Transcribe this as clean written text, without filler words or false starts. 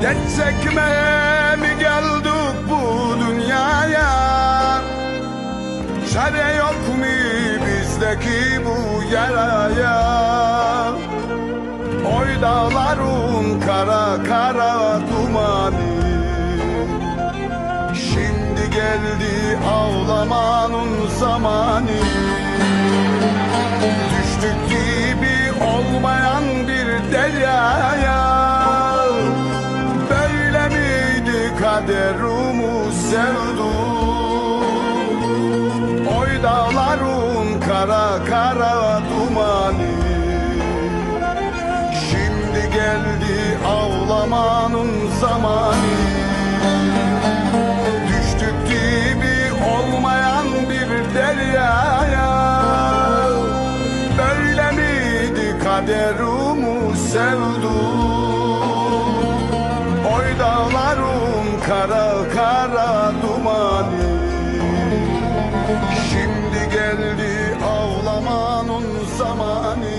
Dert çekmeye mi geldik bu dünyaya? Çare yok mu bizdeki bu yaraya? Oy dağların kara kara dumanı, şimdi geldi ağlamanın zamanı. Düştük gibi olmayan bir deryaya, böyle miydi kaderimiz sevdum? Oy dağların kara kara dumanı, şimdi geldi ağlamanın zamanı. Düştük gibi olmayan bir deryaya, böyle miydi kaderimiz sevdum? Oy dağların kara kara dumanı, şimdi geldi ağlamanın zamanı.